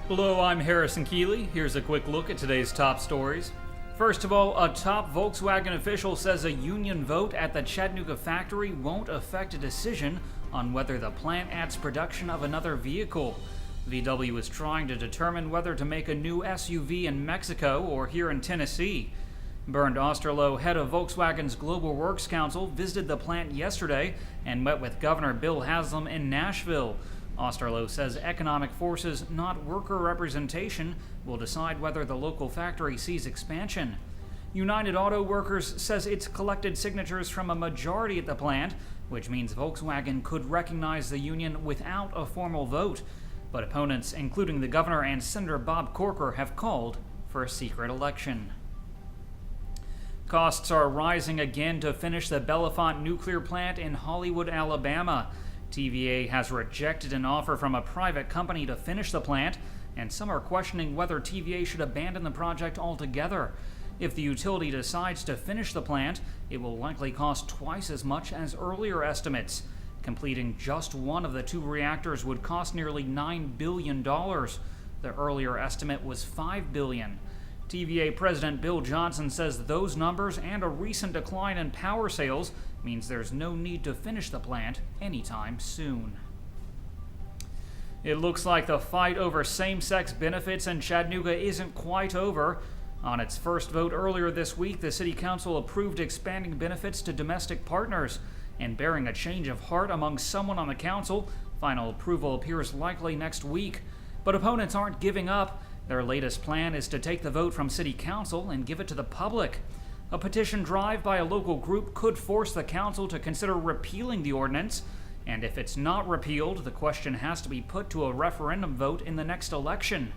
Hello, I'm Harrison Keeley. Here's a quick look at today's top stories. First of all, a top Volkswagen official says a union vote at the Chattanooga factory won't affect a decision on whether the plant adds production of another vehicle. VW is trying to determine whether to make a new SUV in Mexico or here in Tennessee. Bernd Osterloh, head of Volkswagen's Global Works Council, visited the plant yesterday and met with Governor Bill Haslam in Nashville. Osterloh says economic forces, not worker representation, will decide whether the local factory sees expansion. United Auto Workers says it's collected signatures from a majority at the plant, which means Volkswagen could recognize the union without a formal vote. But opponents, including the governor and Senator Bob Corker, have called for a secret election. Costs are rising again to finish the Bellefonte Nuclear Plant in Hollywood, Alabama. TVA has rejected an offer from a private company to finish the plant, and some are questioning whether TVA should abandon the project altogether. If the utility decides to finish the plant, it will likely cost twice as much as earlier estimates. Completing just one of the two reactors would cost nearly $9 billion. The earlier estimate was $5 billion. TVA President Bill Johnson says those numbers and a recent decline in power sales means there's no need to finish the plant anytime soon. It looks like the fight over same-sex benefits in Chattanooga isn't quite over. On its first vote earlier this week, the City Council approved expanding benefits to domestic partners. And bearing a change of heart among someone on the council, final approval appears likely next week. But opponents aren't giving up. Their latest plan is to take the vote from City Council and give it to the public. A petition drive by a local group could force the council to consider repealing the ordinance, and if it's not repealed, the question has to be put to a referendum vote in the next election.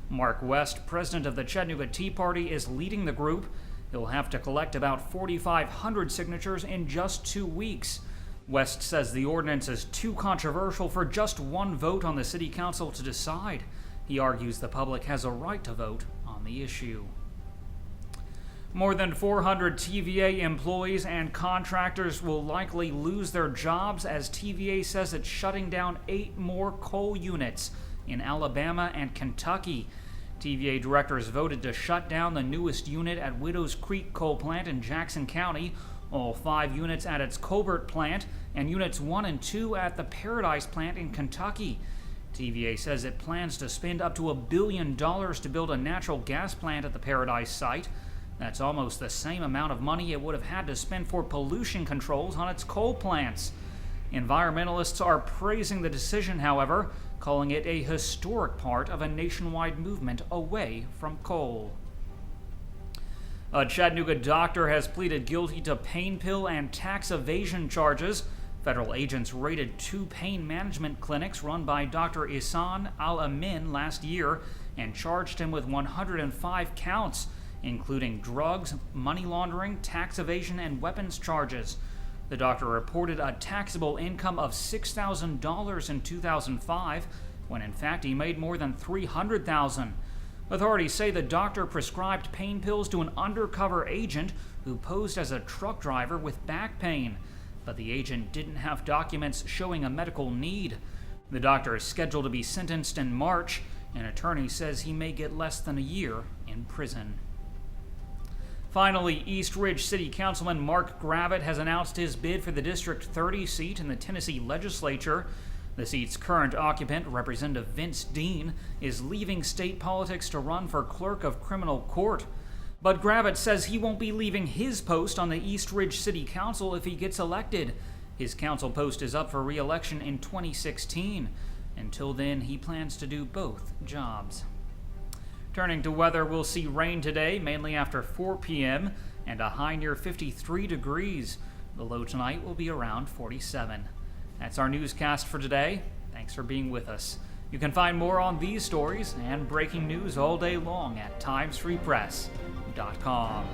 Mark West, president of the Chattanooga Tea Party, is leading the group. He'll have to collect about 4,500 signatures in just 2 weeks. West says the ordinance is too controversial for just one vote on the City Council to decide. He argues the public has a right to vote on the issue. More than 400 TVA employees and contractors will likely lose their jobs as TVA says it's shutting down 8 more coal units in Alabama and Kentucky. TVA directors voted to shut down the newest unit at Widows Creek Coal Plant in Jackson County, all 5 units at its Colbert plant, and units 1 and 2 at the Paradise plant in Kentucky. TVA says it plans to spend up to $1 billion to build a natural gas plant at the Paradise site. That's almost the same amount of money it would have had to spend for pollution controls on its coal plants. Environmentalists are praising the decision, however, calling it a historic part of a nationwide movement away from coal. A Chattanooga doctor has pleaded guilty to pain pill and tax evasion charges. Federal agents raided 2 pain management clinics run by Dr. Al-Amin last year and charged him with 105 counts, including drugs, money laundering, tax evasion, and weapons charges. The doctor reported a taxable income of $6,000 in 2005, when in fact he made more than $300,000. Authorities say the doctor prescribed pain pills to an undercover agent who posed as a truck driver with back pain, but the agent didn't have documents showing a medical need. The doctor is scheduled to be sentenced in March. An attorney says he may get less than a year in prison. Finally, East Ridge City Councilman Mark Gravitt has announced his bid for the District 30 seat in the Tennessee legislature. The seat's current occupant, Representative Vince Dean, is leaving state politics to run for clerk of criminal court. But Gravitt says he won't be leaving his post on the East Ridge City Council if he gets elected. His council post is up for re-election in 2016. Until then, he plans to do both jobs. Turning to weather, we'll see rain today, mainly after 4 p.m., and a high near 53 degrees. The low tonight will be around 47. That's our newscast for today. Thanks for being with us. You can find more on these stories and breaking news all day long at timesfreepress.com.